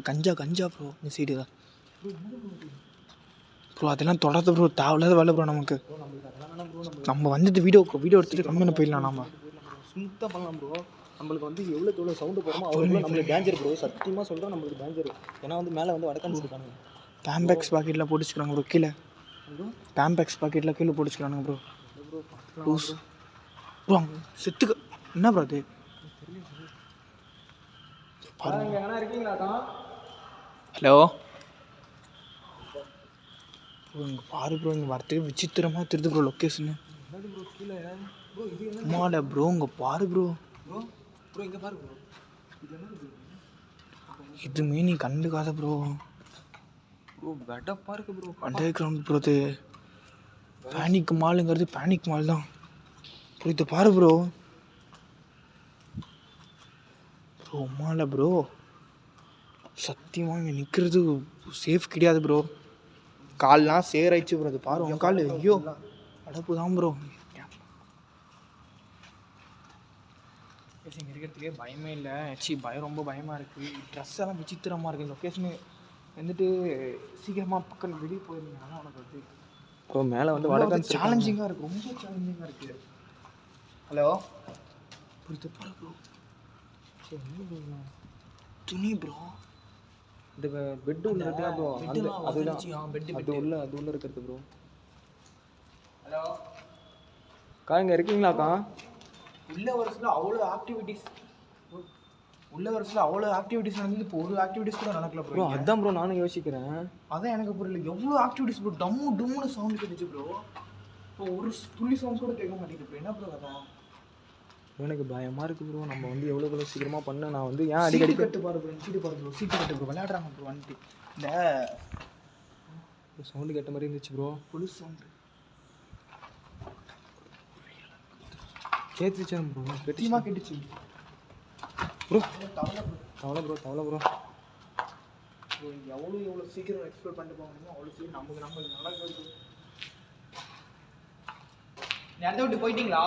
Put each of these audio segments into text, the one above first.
கஞ்சா bro இந்த side தான் bro. அதெல்லாம் தொடர்ந்து ப்ரோ தேவையில்லாத வேலை ப்ரோ நமக்கு. நம்ம வந்துட்டு வீடியோ எடுத்துகிட்டு கம்மி பண்ண போயிடலாம். நம்ம ஸ்மூத்தாக பண்ணலாம் ப்ரோ. நம்மளுக்கு வந்து எவ்வளோ சவுண்டு போகிறோமோ அவ்வளோ நம்மளுக்கு டேஞ்சர் ப்ரோ. சத்தியமாக சொல்கிறோம் நம்மளுக்கு டேஞ்சர். ஏன்னா வந்து மேலே வந்து வடக்கான்ஸ் இருக்கானுங்க. பேம்பெக்ஸ் பாக்கெட்டில் போட்டுச்சுக்கிறாங்க ப்ரோ. கீழே பேம்பெக்ஸ் பாக்கெட்டில் கீழே போட்டுச்சுக்கிறானுங்க ப்ரோ. ப்ரோ அங்கே செத்துக்க என்ன ப்ரோ அது? இருக்கீங்களாக்கா? ஹலோ ப்ரோ இங்கே பாரு ப்ரோ. இங்கே வரத்துக்கு விசித்திரமாக தெரியுது ப்ரோ லொக்கேஷனு. மாலை ப்ரோ இங்கே பாரு ப்ரோ. இங்கே பாரு ப்ரோ. இதுமே நீ கண்டுக்காத ப்ரோ. வெடப்பா இருக்கு ப்ரோ. Under ground bro. இது பேனிக் மாலுங்கிறது பேனிக் மால் தான் ப்ரோ. இதை பாரு ப்ரோ. மாலை ப்ரோ சத்தியமாக இங்கே நிற்கிறது சேஃப் கிடையாது ப்ரோ. கால்லாம் சேராயிடுச்சு ப்ரோ. அது பாரு உன் கால். ஐயோ அடப்பு தான் ப்ரோ. இங்கே இருக்கிறதுக்கே பயமே இல்லை. பயம் ரொம்ப பயமாக இருக்குது. ட்ரெஸ் எல்லாம் விசித்திரமாக இருக்குது. லொக்கேஷனு வந்துட்டு சீக்கிரமாக பக்கம் வெளியே போயிருந்தீங்கன்னா உனக்கு வந்து ப்ரோ மேலே வந்து வடக்கான்ஸ் சேலஞ்சிங்காக இருக்குது. ரொம்ப சேலஞ்சிங்காக இருக்குது. ஹலோ புரியுது பாரு ப்ரோ. துணி ப்ரோ. இந்த பெட்டு உள்ள இருக்கா ப்ரோ? அதுதான் பெட்டு அது உள்ள இருக்கிறது ப்ரோ. ஹலோ அக்கா இங்கே இருக்கீங்களாக்கா? உள்ள வருஷத்தில் அவ்வளோ ஆக்டிவிட்டிஸ் நடந்தது. இப்போ ஒரு ஆக்டிவிட்டிஸ் கூட நடக்கல ப்ரோ. அதான் ப்ரோ நானும் யோசிக்கிறேன். அதான் எனக்கு புரியல. எவ்வளோ ஆக்டிவிட்டிஸ் ப்ரோ. டம்முன்னு சவுண்டு கேட்டுச்சு ப்ரோ. இப்போ ஒரு துளி சவுண்ட் கூட கேட்க மாட்டேங்குது ப்ரோ. என்ன ப்ரோ அதான் எனக்கு பயமாக இருக்குது ப்ரோ. நம்ம வந்து எவ்வளோ சீக்கிரமாக பண்ண நான் வந்து ஏன் அடிக்கடி கட்டு பாரு ப்ரோ. சீட்டு பாரு ப்ரோ. சீட்டு கட்டு ப்ரோ. விளையாடுறாங்க ப்ரோ வந்துட்டு. இந்த சவுண்டு கேட்ட மாதிரி இருந்துச்சு ப்ரோ. புலிஸ் சவுண்டு கேட்டுச்சு ப்ரோ. கெட்டியமாக கேட்டுச்சு ப்ரோ. தவளை ப்ரோ ப்ரோ. எவ்வளோ சீக்கிரம் எக்ஸ்ப்ளோர் பண்ணிட்டு போகணுமோ அவ்வளோ சீக்கிரம் நமக்கு நல்லா இருக்குது. இடத்த விட்டு போயிட்டீங்களா?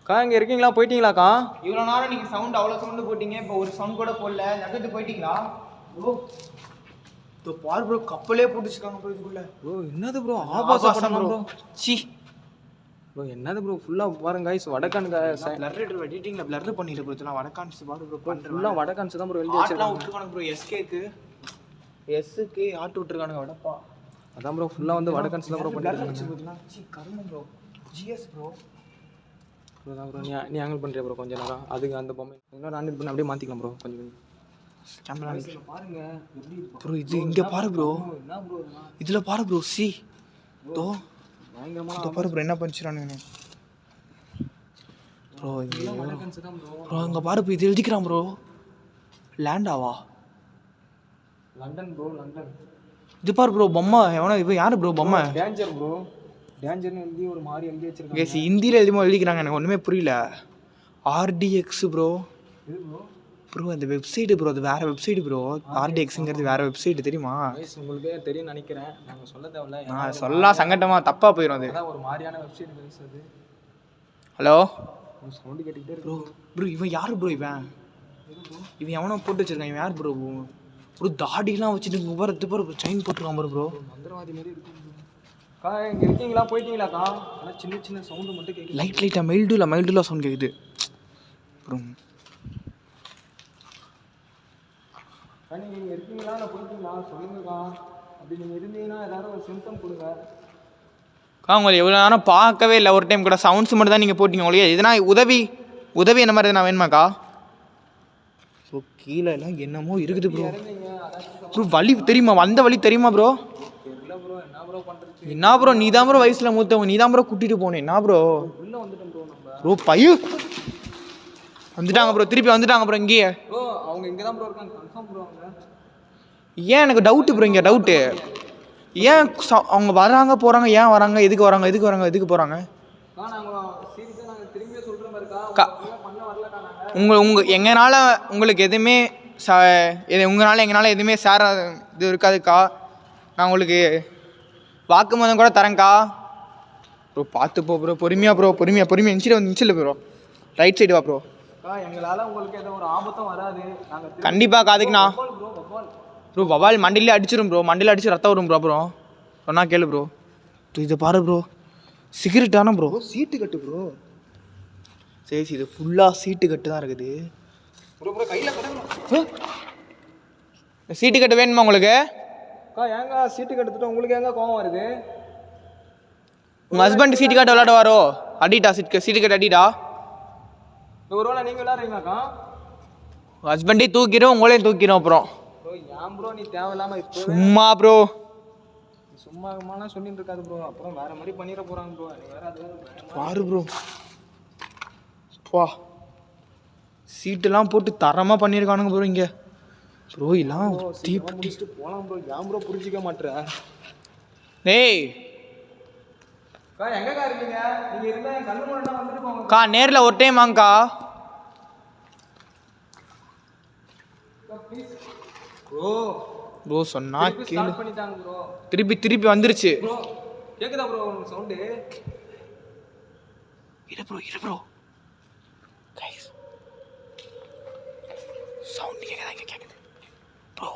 அக்கா இங்கே இருக்கீங்களா? போயிட்டீங்களாக்கா? இவ்வளோ நேரம் நீங்கள் சவுண்ட் அவ்வளோ சவுண்டு போட்டிங்க. இப்போ ஒரு சவுண்ட் கூட போடல. இடத்த விட்டு போயிட்டீங்களா ப்ரோ? இப்போ பார் ப்ரோ கப்பலே போட்டுச்சுக்காங்க ப்ரோ இதுக்குள்ளே. ப்ரோ என்னது ப்ரோ? ஆபாசம் ப்ரோ. சி ப்ரோ என்னது ப்ரோ? ஃபுல்லாக பாருங்க கைஸ். வடக்கானுங்க பிளர் எடிட்டிங்கில் பிளர் பண்ணிட்டு ப்ரோ. இதெல்லாம் வடக்கான்ஸ் பாரு ப்ரோ. ஃபுல்லாக வடக்கான்ஸ் தான் ப்ரோ எழுதி வச்சிருக்காங்க. விட்டுருக்கானுங்க ப்ரோ. எஸ்க்கு ஆட்டு விட்டுருக்கானுங்க வடப்பா. அதான் ப்ரோ ஃபுல்லாக வந்து வடக்கான்ஸ் தான் ப்ரோ பண்ணிருக்காங்க. கருமம் ப்ரோ. GS bro. ப்ரோ தான் ப்ரோ நீ ஆங்கிள் பண்ணுறியா ப்ரோ கொஞ்சம் நேரம்? அதுக்கு அந்த பொம்மை இன்னும் ஆங்கிள் பண்ணி அப்படியே மாற்றிக்கலாம் ப்ரோ. கொஞ்சம் கேமரா பாருங்க எப்படி ப்ரோ. இது இங்கே பாரு ப்ரோ. என்ன ப்ரோ இதில் பாரு ப்ரோ. சி தோ பயங்கரமாக பாரு ப்ரோ. என்ன பண்ணிச்சுறானுங்க ப்ரோ? இங்கே வடக்கான்ஸ் தான் ப்ரோ. ப்ரோ இங்கே பாரு ப்ரோ. இது எழுதிக்கிறான் ப்ரோ. லேண்டாவா? London bro. லண்டன். இது பாரு ப்ரோ. பொம்மை எவனோ. இவன் யாரு ப்ரோ? பொம்மை டேஞ்சர் ப்ரோ. டேஞ்சர்னு எழுதி ஒரு மாதிரி எழுதி வச்சிருக்காங்க. ஹிந்தியில் எழுதிக்கிறாங்க. எனக்கு ஒன்றுமே புரியல. RTX bro. இது ப்ரோ அந்த வெப்சைட்டு ப்ரோ. அது வேறு வெப்சைட்டு ப்ரோ. ஆர்டிஎக்ஸுங்கிறது வேறு வெப்சைட்டு தெரியுமா? உங்களுக்கே தெரியும்னு நினைக்கிறேன். நாங்கள் சொல்ல தேவையில்ல. நான் சொல்லலாம் சங்கட்டமாக தப்பாக போயிடும். அது ஒரு மாதிரியான வெப்சைட் அது. ஹலோ சவுண்டு கேட்டுக்கிட்டே ப்ரோ. ப்ரோ இவன் யார் ப்ரோ? இவன் எவனோ போட்டு வச்சிருக்கான். இவன் யார் ப்ரோ? ப்ரோ தாடிலாம் வச்சுட்டு போகிறது ப்ரோ. Chain போட்டுருக்கான் bro. மந்திரவாதி மாதிரி இருக்கு. அக்கா இங்கே இருக்கீங்களா? போயிட்டீங்களாக்கா? ஆனால் சின்ன சவுண்டு மட்டும் கேட்குது. லைட்டாக மைல்டுலாம் சவுண்ட் கேட்குது ப்ரோ. நீங்கள் இங்கே இருக்கீங்களா இல்லை போயிட்டீங்களா? சொல்லுங்கக்கா. அப்படி நீங்கள் இருந்தீங்கன்னா ஏதாவது ஒரு சிம்டம் கொடுங்க. உங்களை எவ்வளோ நேரம் பார்க்கவே இல்லை. ஒரு டைம் கூட சவுண்ட்ஸ் மட்டும் தான் நீங்கள் போட்டிங்க. உங்களுக்கு எதுனா உதவி என்ன மாதிரி எதுனா வேணுமாக்கா? ஸோ கீழே எல்லாம் என்னமோ இருக்குது ப்ரோ. ப்ரோ வழி தெரியுமா? வந்த வழி தெரியுமா ப்ரோ? தெரியல ப்ரோ. என்ன ப்ரோ பண்ணுறது? என்ன ப்ரோ? நீ தான் ப்ரோ வயசில் மூத்தவங்க. நீ தான் ப்ரோ கூட்டிகிட்டு போனேன். என்ன ப்ரோ? உள்ளே வந்துட்டோம் ப்ரோ. நம்ம ப்ரோ பையன் வந்துட்டாங்க ப்ரோ. திருப்பி வந்துட்டாங்க ப்ரோ. இங்கேயே ப்ரோ அவங்க இங்கே தான் ப்ரோ இருக்காங்க. Confirm bro. அவங்க ஏன் எனக்கு டவுட்டு ப்ரோ. இங்கே டவுட்டு ஏன் அவங்க வராங்க போகிறாங்க? ஏன் வராங்க? எதுக்கு போகிறாங்க? எங்களால் உங்களுக்கு எதுவுமே எங்களால் எதுவுமே சேர இது இருக்காதுக்கா. நான் உங்களுக்கு வாக்குமூலம் கூட தரேங்க்கா. ப்ரோ பார்த்து போ ப்ரோ. பொறுமையாக இன்ச்சில் ப்ரோ. ரைட் சைடு வா ப்ரோ. எங்களால் உங்களுக்கு எந்த ஒரு ஆபத்தும் வராது. நாங்கள் கண்டிப்பாக காதுக்குண்ணா வவ்வால் ப்ரோ. வவால் மண்டிலே அடிச்சிடும் ப்ரோ. மண்டியில் அடிச்சு ரத்தம் வரும் ப்ரோ. அப்புறம் சொன்னா கேளு ப்ரோ. இதை பாரு ப்ரோ, சிகரெட்டான ப்ரோ. சீட்டு கட்டு ப்ரோ. சரி இது ஃபுல்லாக சீட்டு கட்டு தான் இருக்குது ப்ரோ. கையில் கடை சீட்டு கட்டு வேணுமா உங்களுக்கு? ஏங்க சீட்டு கட்டுத்துட்டு உங்களுக்கு ஏங்க கோவம் வருது? உங்கள் ஹஸ்பண்ட் சீட்டு கட்டு விளையாடுவாரோ? அடிட்டா சீட்டு கட்டு அடிடா. ஒரு வேளை நீங்கள் விளையாடுறீங்களாக்கா? ஹஸ்பண்டே தூக்கிடும், உங்களையும் தூக்கிடும். அப்புறம் ப்ரோ ஏன் ப்ரோ நீ தேவையில்லாமல் இப்போ சும்மா ப்ரோ, சும்மா சொல்லிட்டு இருக்காது ப்ரோ. அப்புறம் வேற மாதிரி பண்ணிட போகிறாங்க ப்ரோ. நீ வேற அது பாரு ப்ரோ. வா, சீட்டெல்லாம் போட்டு தரமாக பண்ணியிருக்கானுங்க ப்ரோ இங்கே. ப்ரோ எல்லாம் முடிச்சுட்டு போகலாம் ப்ரோ. ஏன் ப்ரோ புரிஞ்சிக்க மாட்டேன்? டேய் எங்கக்கா இருக்கீங்க? நீங்கள் இருந்தால் என் கண்ணு முன்னாடி வந்துட்டு போங்க. கா நேரில் ஒரு டைம் வாங்கக்கா. ப்ரோ ப்ரோ சொன்னா கேளு. பண்ணிட்டாங்க ப்ரோ. திருப்பி வந்துருச்சு ப்ரோ. கேக்குதா ப்ரோ உங்களுக்கு சவுண்டு? இரு ப்ரோ. கைஸ் சவுண்ட் கேக்குதா? இங்க கேக்குது ப்ரோ.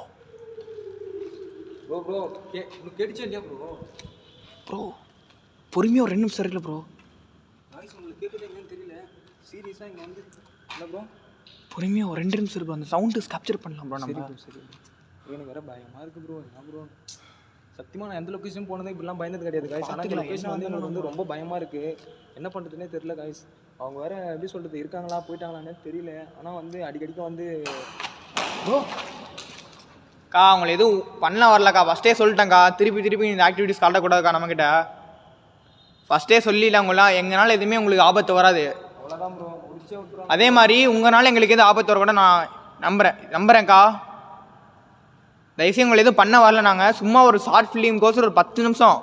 உங்களுக்கு கேட்டுச்சா இல்லையா ப்ரோ பொறுமையாக ஒரு 2 நிமிஷம் இருக்குல்ல ப்ரோ. வாய்ஸ் உங்களுக்கு கேட்குது என்னன்னு தெரியல. சீரியஸாக இங்கே வந்து இல்லை ப்ரோ. பொறுமையாக ஒரு 2 நிமிஷம் இருக்கும். அந்த சவுண்டு கேப்சர் பண்ணலாம் ப்ரோ. நம்ம சரி எனக்கு வேற பயமாக இருக்குது ப்ரோ. என்ன ப்ரோ சத்தியமாக நான் எந்த லொக்கேஷன் போனதே இப்படிலாம் பயந்தது கிடையாது காய்ஸ். ஆனால் இந்த லொக்கேஷன் வந்து எனக்கு வந்து ரொம்ப பயமாக இருக்குது. என்ன பண்ணுறதுனே தெரியல காய்ஸ். அவங்க வேற எப்படி சொல்கிறது, இருக்காங்களா போயிட்டாங்களான்னே தெரியல. ஆனால் வந்து அடிக்கடிக்க வந்து ப்ரோ கா அவங்களை எதுவும் பண்ண வரலக்கா. ஃபஸ்ட்டே சொல்லிட்டேங்க்கா. திருப்பி இந்த ஆக்டிவிட்டிஸ் காட்டக்கூடாதுக்கா நம்மக்கிட்ட. ஃபஸ்ட்டே சொல்லிடல அவங்களாம். எங்களால் எதுவுமே உங்களுக்கு ஆபத்து வராது. அவ்வளோதான் ப்ரோ. முடிச்சே விட்டுருவோம். அதே மாதிரி உங்களால் எங்களுக்கு எதுவும் ஆபத்து வரக்கூட நான் நம்புகிறேன்க்கா. தயவுசெய்து உங்களை எதுவும் பண்ண வரல. நாங்கள் சும்மா ஒரு ஷார்ட் ஃபிலிம்கோசம் ஒரு 10 நிமிஷம்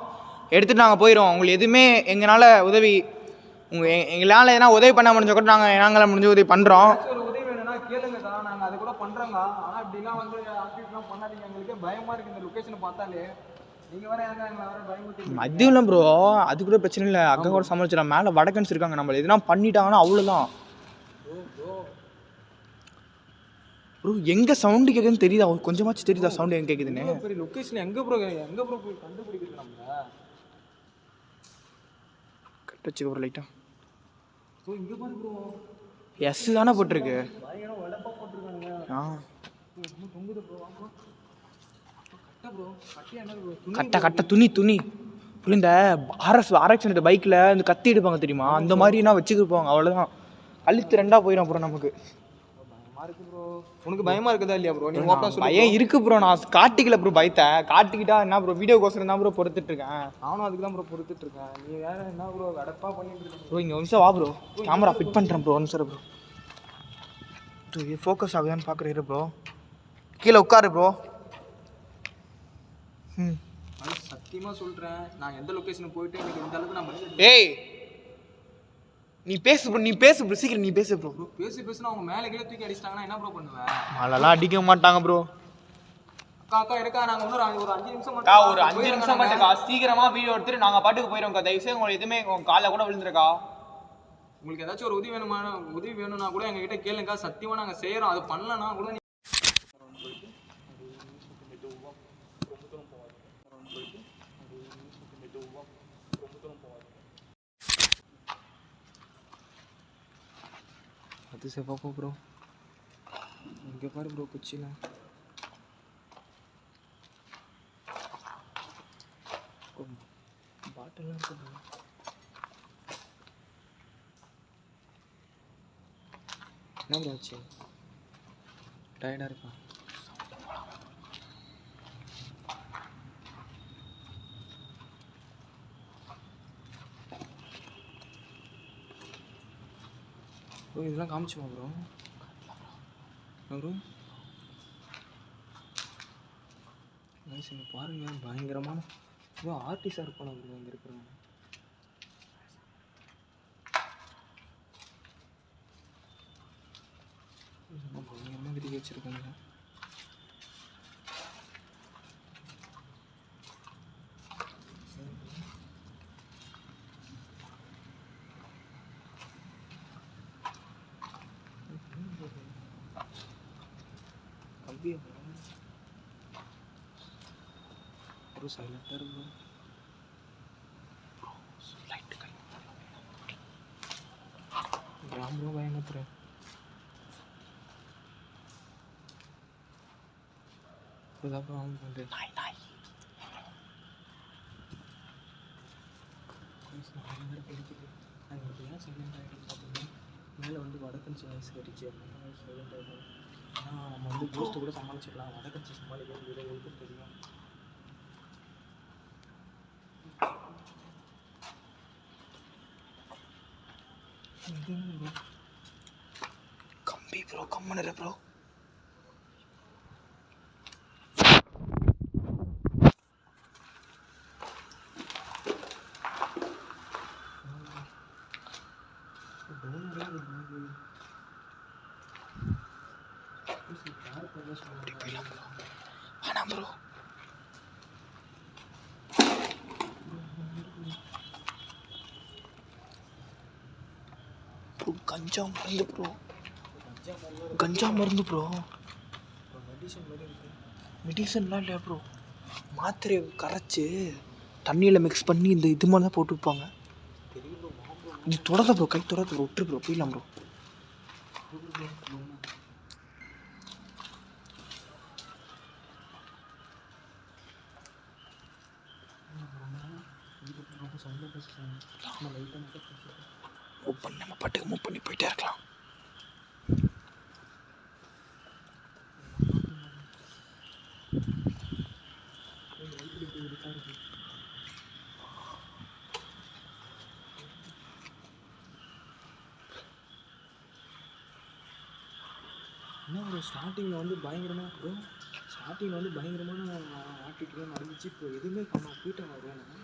எடுத்துகிட்டு நாங்கள் போயிடுவோம். உங்களுக்கு எதுவுமே எங்களால் உதவி எங்களால் எதனா உதவி பண்ண முடிஞ்ச கூட நாங்கள் முடிஞ்ச உதவி பண்ணுறோம். ஒரு உதவி வேணும்னா கேளுங்கக்கா, நாங்கள் அதை கூட பண்ணுறோங்க. ஆனால் இப்படிலாம் வந்து ஆக்டிவிட்டிலாம் பண்ணாதீங்க. எங்களுக்கே பயமாக இருக்குது இந்த லொக்கேஷனை பார்த்தாலே. நீங்கள் வேறு எங்களை வேறு பயமுறுத்தி அதுவும் இல்லை ப்ரோ, அது கூட பிரச்சனை இல்லை. அக்கா கூட சமாளிச்சிடலாம். மேலே வடக்கன்ஸ் இருக்காங்க. நம்மள எதுனா பண்ணிட்டாங்கன்னா அவ்வளோதான் ப்ரோ. எங்கே சவுண்டு கேட்குதுன்னு தெரியுதா? கொஞ்சமாச்சும் தெரியுதா சவுண்டு எங்கே கேட்குதுன்னு? பெரிய லொக்கேஷன் எங்கே ப்ரோ போய் கண்டுபிடிக்கிறது நம்ம? கட் வச்சுக்க ப்ரோ லைட்டாக. ப்ரோ இங்கே பாரு ப்ரோ. எஸ் தானே போட்டிருக்கு. பயங்கரம் வளப்பாக போட்டிருக்காங்க. தொங்குது ப்ரோ. வாங்க கட்ட ப்ரோ. கட்டி என்ன ப்ரோ? கட்ட துணி ப்ரோ. இந்த RX பைக்கில் இந்த கத்தி எடுப்பாங்க தெரியுமா? அந்த மாதிரினா வச்சுக்கிருப்பாங்க. அவ்வளோதான். கழுத்து 2ஆக போயிடும் ப்ரோ நமக்கு. பயமாக இருக்குது ப்ரோ. உனக்கு பயமாக இருக்குதா இல்லையா ப்ரோ? நீங்கள் ஓப்பனாக சொல்லி. பயம் இருக்கு ப்ரோ. நான் காட்டிக்கல ப்ரோ. பயத்தை காட்டிக்கிட்டா என்ன ப்ரோ? வீடியோக்கோசரம் தான் ப்ரோ பொறுத்துட்ருக்கேன். நானும் அதுக்கு தான் ப்ரோ பொறுத்துட்ருக்கேன். நீ வேற என்ன ப்ரோ வெடப்பாக பண்ணிட்டு இருக்கேன் ப்ரோ. இங்கே ஒரு நிமிஷம் வா ப்ரோ. கேமரா ஃபிட் பண்ணுறேன் ப்ரோ. ஒரு நிமிஷம் ப்ரோ. இது ஃபோக்கஸ் ஆகுதான்னு பார்க்குறேன் ப்ரோ. கீழே உட்காரு ப்ரோ. அது சத்தியமாக சொல்கிறேன். நான் எந்த லொக்கேஷனுக்கு போயிட்டு எனக்கு இந்த அளவுக்கு நான் ஏய் நீ பேசு ப்ரோ. சீக்கிரம் நீ பேசு ப்ரோ. பேசுனா அவங்க மேலே கீழே தூக்கி அடிச்சிட்டாங்கன்னா என்ன ப்ரோ பண்ணுவேன்? அதெல்லாம் அடிக்க மாட்டாங்க ப்ரோ. அக்கா இருக்கா? நாங்கள் இன்னொரு 5 நிமிஷம் ஒரு 5 நிமிஷம் மட்டும்க்கா. சீக்கிரமாக வீடியோ எடுத்துட்டு நாங்கள் பாட்டுக்கு போயிடுவோம்க்கா. தயவுசெய்து உங்களுக்கு எதுவுமே உங்கள் காலில் கூட விழுந்துருக்கா. உங்களுக்கு ஏதாச்சும் ஒரு உதவி வேணும்னா கூட எங்ககிட்ட கேளுங்க. சத்தியமாக நாங்கள் செய்கிறோம். அது பண்ணலன்னா கூட அது செவ்வாப்போ ப்ரோ. இங்கே பாரு ப்ரோ குச்சியில் பாட்டெல்லாம் இருக்கு ப்ரோ. என்ன ப்ரோ ஆச்சு? டயர்டாக இருக்கா? ப்ரோ இதெல்லாம் காமிச்சுமா ப்ரோ? Bro nice. இங்கே பாருங்கள் பயங்கரமான ப்ரோ ஆர்டிஸ்டாக இருப்பானா ப்ரோ இங்கே இருக்கிறவங்க. பயங்கரமாக விரிக்க வச்சுருக்காங்க. வைப்பே ப்ரோ சைலண்டாக இருக்கும் லைட்டு கை ப்ரோ பயங்கத்துறேன் இதுக்கப்புறம் ஆன் பண்ணுறேன் நாய் நாய் படிக்குது நான் இப்போ ஏன் சைலண்ட் ஆகிடும் பார்த்தீங்கன்னா மேலே வந்து வடக்கன்சி வாய்ஸ் கட்டிச்சு அப்படின்னா சைலண்ட் ஆகிடும் ஆனால் நம்ம வந்து கோஸ்ட்டு கூட சமாளிச்சிடலாம் வடக்கன்சி சமாளிக்க முடியல எதுக்கும் தெரியும் கம்பி ப்ரோ கம்மனு ப்ரோ வேணாம் ப்ரோ கஞ்சா மருந்து ப்ரோ கஞ்சா மருந்து ப்ரோ மெடிசன் மாதிரி இருக்குது மெடிசன்லாம் இல்லை ப்ரோ மாத்திரையை கரைச்சி தண்ணியில் மிக்ஸ் பண்ணி இந்த இது மாதிரி தான் போட்டு வைப்பாங்க பெரிய ப்ரோ இது தொடர்த ப்ரோ கை தொடர்த ப்ரோ விட்டுரு ப்ரோ போயிடலாம் ப்ரோ மூவ் பண்ணி நம்ம பாட்டுக்கு மூவ் பண்ணி போயிட்டே இருக்கலாம் என்ன ப்ரோ ஸ்டார்டிங்கில் வந்து பயங்கரமாக ப்ரோ ஸ்டார்டிங்கில் வந்து பயங்கரமான ஆட்டிட்டு நடந்துச்சு இப்போ எதுவுமே பண்ண போயிட்டாங்க வேணும்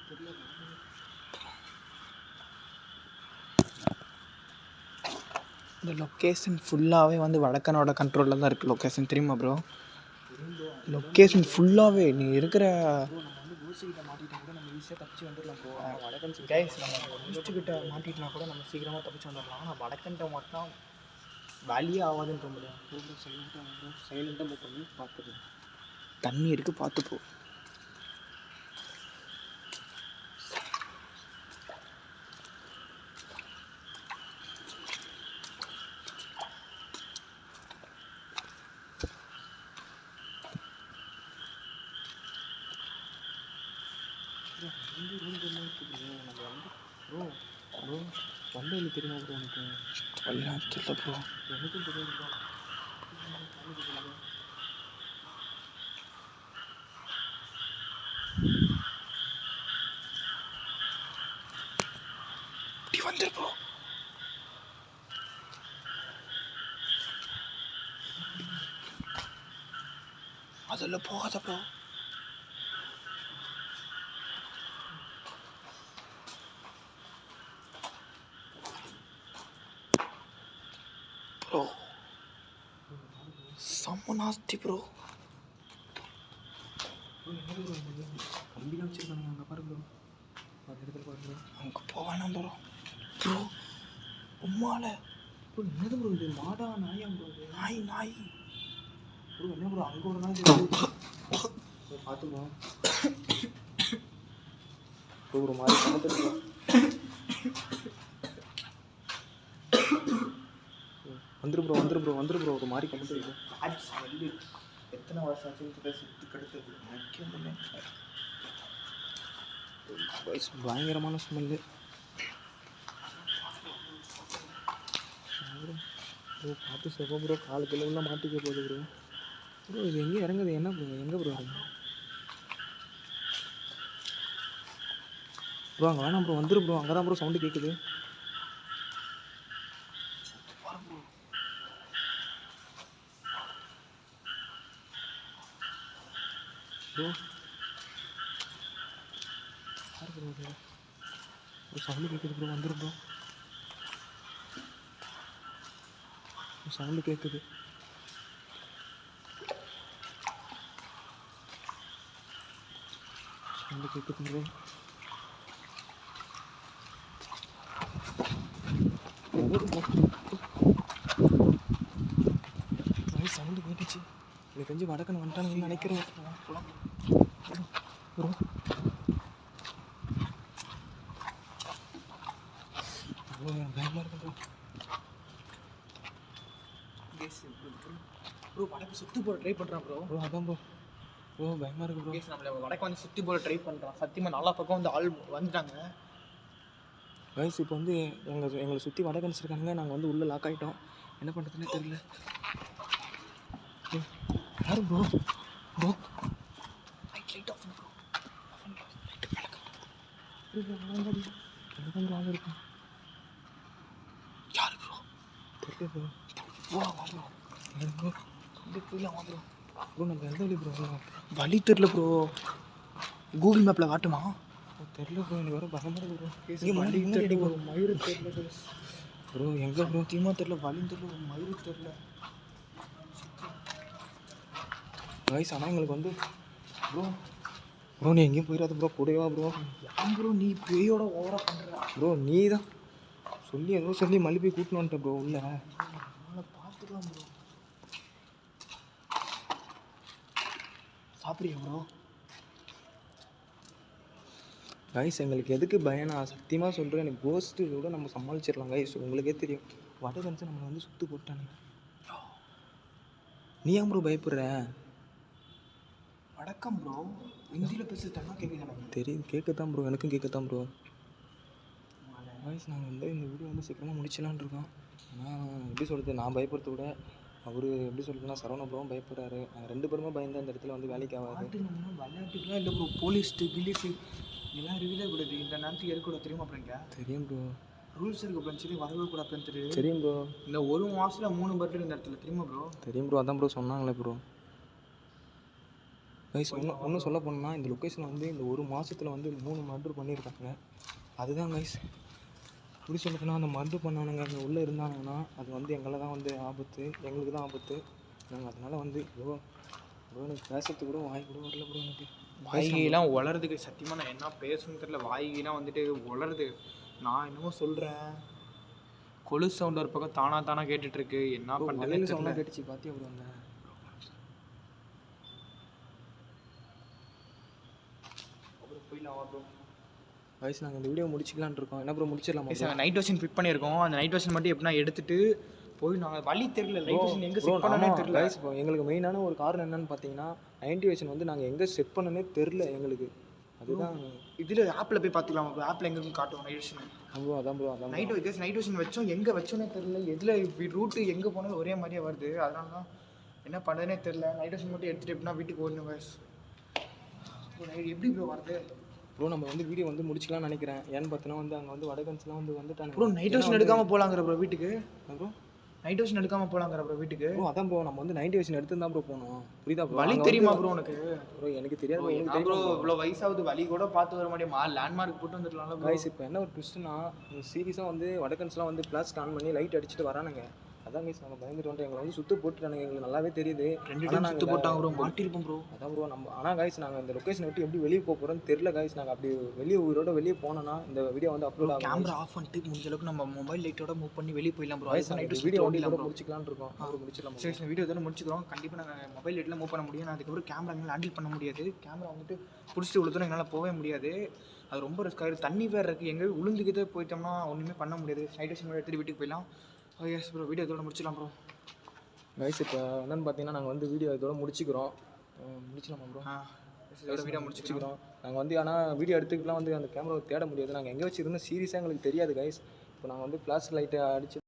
தெரியல இந்த லொக்கேஷன் ஃபுல்லாகவே வந்து வடக்கனோட கண்ட்ரோலில் தான் இருக்குது லொக்கேஷன் தெரியுமா ப்ரோ லொக்கேஷன் ஃபுல்லாகவே நீ இருக்கிற ப்ரோ நம்ம வந்து கோஸ்ட்கிட்ட மாட்டிட்டா கூட நம்ம ஈஸியாக தப்பிச்சு வந்துடலாம் ப்ரோ வடக்கன் கைஸ் நம்ம ஈஸ்ட்டுக்கிட்ட மாட்டிட்டுனா கூட நம்ம சீக்கிரமாக தப்பிச்சு வந்துடலாம் ஆனால் வடக்கன்ட்ட மட்டும் வேலையே ஆகாதுன்ற முடியும் ப்ரோ சைலண்ட்டாக மூவ் பண்ணி பார்த்துக்கலாம் தண்ணி இருக்குது பார்த்துப்போ ப்ரோ ப்ரோ வந்தது தெரியுமா ப்ரோ எனக்கு எல்லாம் தெரியல ப்ரோ எனக்கும் தெரியாது ப்ரோ இப்படி வந்துரு ப்ரோ அதில் போகாத ப்ரோ ப்ரோ செம்ம நாஸ்தி ப்ரோ கம்பிலாம் வச்சுருக்காங்க அங்கே பாரு ப்ரோ அந்த இடத்துல பாரு ப்ரோ அங்கே போவேணாம் ப்ரோ ப்ரோ உம்மால ப்ரோ என்னது ப்ரோ இது மாடா நாயா ப்ரோ இது நாய் நாய் ப்ரோ என்ன ப்ரோ அங்கே ஒரு நாய் பார்த்து ப்ரோ ப்ரோ ஒரு மாதிரி பார்த்துட்டு வந்துரு ப்ரோ ஒரு மாதிரி கமெண்ட் ப்ரோ ஸ்மெல்லு எத்தனை வருஷம் ஆச்சு சுற்றி கெடுத்தது நிற்க முடியல பயங்கரமான ஸ்மெல்லு ப்ரோ பார்த்து சொல்ல ப்ரோ கால் கிலோவில் மாட்டிக்க போகுது ப்ரோ ப்ரோ இது எங்கே இறங்குது என்ன ப்ரோ எங்கே ப்ரோ இறங்கு ப்ரோ அங்கே வேணாம் ப்ரோ வந்துரு ப்ரோ அங்கே தான் ப்ரோ சவுண்டு கேட்குது ப்ரோ ப்ரோ ப்ரோ சவுண்டு கேட்குது ப்ரோ வந்துரு ப்ரோ சவுண்டு கேட்குது சவுண்டு கேட்குது ப்ரோ எனக்கு தெரிஞ்சு வடக்கன் வந்துட்டானுங்கன்னு நினைக்கிறேன் ப்ரோ. பயமாக இருக்கு ப்ரோ. ப்ரோ வடக்கு சுற்றி போட ட்ரை பண்ணுறான் ப்ரோ. ப்ரோ அதான் ப்ரோ. ப்ரோ பயமாக இருக்குது ப்ரோ. நம்மளை வடக்கு வந்து சுற்றி போட ட்ரை பண்ணுறான். சத்தியமாக நல்லா பக்கம் வந்து ஆள் வந்துட்டாங்க கைஸ். இப்போ வந்து எங்களை சுற்றி வடக்கன்ஸ் இருக்கானுங்க. நாங்கள் வந்து உள்ளே லாக் ஆகிட்டோம். என்ன பண்ணுறதுன்னே தெரியல. யாரு bro? Bro light off bro. ஆள் இருக்கும். யாரு ப்ரோ? தெரியல bro. Bro bro bro bro நம்ம எந்த வழி ப்ரோ? வழி தெரில ப்ரோ. கூகுள் மேப்பில் காட்டுமா? தெரில ப்ரோ. எனக்கு வர பயமாக இருக்குது ப்ரோ. வழி தெரியல ப்ரோ. மயிறு தெரியல ப்ரோ. எங்கே ப்ரோ? தீமா தெரியல. வழி தெரியல. மயிறு தெரியல வயசு. ஆனால் எங்களுக்கு வந்து ப்ரோ ப்ரோ நீ எங்கேயும் போயிடாத ப்ரோ. கூடவா ப்ரோ? ஏன் ப்ரோ நீ பேயோட ஓவராக பண்ணுற ப்ரோ? நீ தான் சொல்லி ஏதோ சொல்லி மல்லி போய் கூட்டின்னு வந்துட்டேன் ப்ரோ உள்ள. நம்மளை பார்த்துக்கலாம் ப்ரோ. சாப்பிடுங்க ப்ரோ. கைஸ் எங்களுக்கு எதுக்கு பயம்? நான் சத்தியமாக சொல்கிறேன். எனக்கு கோஸ்ட்டு கூட நம்ம சமாளிச்சிடலாம் கைஸ். உங்களுக்கே தெரியும் வடகன்ஸை நம்மளை வந்து சுற்று போட்டானுங்க. நீ ஏன் ப்ரோ பயப்படுற? வணக்கம் ப்ரோ. ஹிந்தியில் பேசிட்டேன்னா கேட்குது எனக்கு. தெரியுது. கேட்கத்தான் ப்ரோ. எனக்கும் கேட்கத்தான் ப்ரோ. வாய்ஸ் நாங்கள் வந்து இந்த வீடியோ வந்து சீக்கிரமாக முடிச்சலான் இருக்கோம். ஆனால் எப்படி சொல்கிறது, நான் பயப்படுறத விட அவர் எப்படி சொல்கிறதுனா சரவண ப்ரோவும் பயப்படுறாரு. நாங்கள் 2 பேருமே பயந்து அந்த இடத்துல வந்து வேலைக்கு ஆகாது. விளையாட்டுக்குலாம் இல்லை ப்ரோ. போலீஸ்ட்டு கிலீஸு இதெல்லாம் இருக்கவே கூடாது. இந்த நேரத்துக்கு இருக்கக்கூடாது. தெரியுமா அப்புறம்? தெரியும் ப்ரோ. ரூல்ஸ் இருக்குது அப்புறம். சரி வரவே கூட அப்புறம் தெரியும். தெரியும் ப்ரோ. இந்த 1 மாதத்தில் 3 பர்த்டே இந்த இடத்துல. தெரியுமா ப்ரோ? தெரியும் ப்ரோ. அதான் ப்ரோ சொன்னாங்களே ப்ரோ. கைஸ் ஒன்றும் சொல்ல போனோம்னா இந்த லொக்கேஷனில் வந்து இந்த 1 மாதத்தில் வந்து 3 மர்டர் பண்ணியிருக்காங்க. அதுதான் கைஸ். எப்படி சொல்லுறதுன்னா அந்த மர்டர் பண்ணானுங்க அங்கே உள்ளே இருந்தானுங்கன்னா அது வந்து எங்களை தான் வந்து ஆபத்து. எங்களுக்கு தான் ஆபத்து. நாங்கள் அதனால் வந்து ப்ரோ எனக்கு பேசுறதுக்கு கூட வாய் கூட வரல ப்ரோ. எனக்கு வாய்கெல்லாம் வளருதுக்கு. சத்தியமாக நான் என்ன பேசணும்னு தெரியல. வாய்கெல்லாம் வந்துட்டு வளருது. நான் என்னமோ சொல்கிறேன். கொலு சவுண்ட் ஒரு பக்கம் தானா கேட்டுட்ருக்கு. என்ன பண்ணுறது சவுண்டாக கேட்டுச்சு. பார்த்தியா ப்ரோ? அந்த வயசு நாங்கள் இந்த வீடியோ முடிச்சிக்கலான் இருக்கோம். என்ன ப்ரோ முடிச்சிடலாமா? நாங்கள் நைட் வெர்ஷன் ஃபிட் பண்ணியிருக்கோம். அந்த நைட் வெர்ஷன் மட்டும் எப்படின்னா எடுத்துகிட்டு போய் நாங்கள் வழி தெரியல. லைட் வெர்ஷன் எங்கே செட் பண்ணனே தெரியல. கைஸ் இப்போ எங்களுக்கு மெயினான ஒரு காரணம் என்னன்னு பார்த்தீங்கன்னா நைட் வெர்ஷன் வந்து நாங்கள் எங்கே செட் பண்ணனே தெரில எங்களுக்கு. அதுதான் இதில் ஆப்பில் போய் பார்த்துக்கலாம். ஆப்பில் எங்கே காட்டுவோம் நைட் வெர்ஷன். ப்ரோ அதான் ப்ரோ. அதான் நைட் வெர்ஷன் வச்சோம். எங்கே வச்சோன்னே தெரில. எதில் ரூட்டு எங்கே போனாலும் ஒரே மாதிரியே வருது. அதனால தான் என்ன பண்ணுறதுனே தெரில. நைட் வெர்ஷன் மட்டும் எடுத்துகிட்டு எப்படின்னா வீட்டுக்கு ஓடணும் கைஸ். எப்படி ப்ரோ வருது ப்ரோ? நம்ம வந்து வீடியோ வந்து முடிச்சிக்கலாம்னு நினைக்கிறேன். ஏன்னு பார்த்தீங்கன்னா வந்து அங்கே வந்து வடகன்ஸ்லாம் வந்து வந்துட்டாங்க ப்ரோ. நைட் வெர்ஷன் எடுக்காமல் போகலாங்கிற ப்ரோ வீட்டுக்கு. ப்ரோ நைட் வெர்ஷன் எடுக்காமல் போகலாங்கிற ப்ரோ வீட்டுக்கு. ப்ரோ அதான் ப்ரோ. நம்ம வந்து நைட் வெர்ஷன் எடுத்து தான் ப்ரோ போகணும். புரியுதா ப்ரோ? வழி தெரியுமா ப்ரோ உனக்கு? ப்ரோ எனக்கு தெரியாது ப்ரோ. இவ்வளோ வயசாகுது வழி கூட பார்த்து வர முடியுமா? லேண்ட்மார்க் போட்டு வந்துடலாம்ல கைஸ். இப்போ என்ன ஒரு ட்விஸ்ட்னா சீரியஸாக வந்து வடகன்ஸ்லாம் வந்து ஃப்ளாஷ் ஆன் பண்ணி லைட் அடிச்சுட்டு வரானுங்க. அதான் கைஸ் நாங்கள் பயந்துட்டு வந்துட்டு எங்களை வந்து சுற்று போட்டுட்டானுங்க. எங்களுக்கு நல்லாவே தெரியுது. 2 டைம் சுற்று போட்டாங்க ப்ரோ. மாட்டிருப்போம் ப்ரோ. அதான் ப்ரோ. நம்ம ஆனால் கைஸ் நாங்கள் இந்த லொக்கேஷனை விட்டு எப்படி வெளியே போகிறோன்னு தெரில கைஸ். நாங்கள் அப்படி வெளியே போனோன்னா இந்த வீடியோ வந்து அப்லோட் ஆகும். கேமரா ஆஃப் பண்ணிட்டு முடிஞ்ச அளவுக்கு நம்ம மொபைல் லைட்டோட மூவ் பண்ணி வெளியே போயிடலாம் ப்ரோ. நைட்டு வீடியோ ஓடிலாம் முடிச்சிக்கலான்னு இருக்கோம். அப்புறம் முடிச்சிடலாம். சரி வீடியோ தானே முடிச்சுக்கிறோம். கண்டிப்பாக நாங்கள் மொபைல் லைட்டில் மூவ் பண்ண முடியும். அதுக்கப்புறம் கேமரா எங்களால் ஹேண்டில் பண்ண முடியாது. கேமரா வந்துட்டு பிடிச்சிட்டு விழுத்தோம் எங்களால் போகவே முடியாது. அது ரொம்ப ரிஸ்க் ஆகிடும். தண்ணி வேறு இருக்குது. எங்கே விழுந்துக்கிட்டே போயிட்டோம்னா ஒன்றுமே பண்ண முடியாது. நைட் வெர்ஷன் எடுத்துகிட்டு வீட்டுக்கு போயிடலாம். Okay bro. வீடியோ இதோட முடிச்சிடலாம் ப்ரோ. கைஸ் இப்போ என்னென்னு பார்த்தீங்கன்னா நாங்கள் வந்து வீடியோ இதோட முடிச்சிக்கிறோம். முடிச்சிடலாமா ப்ரோ? இதோட வீடியோ முடிச்சிக்கிறோம். நாங்கள் வந்து ஆனால் வீடியோ எடுத்துக்கிட்டுலாம் வந்து அந்த கேமராவை தேட முடியாது. நாங்கள் எங்கே வச்சுருந்தோம் சீரியஸாக எங்களுக்கு தெரியாது கைஸ். இப்போ நாங்கள் வந்து ஃப்ளாஷ் லைட்டை அடிச்சு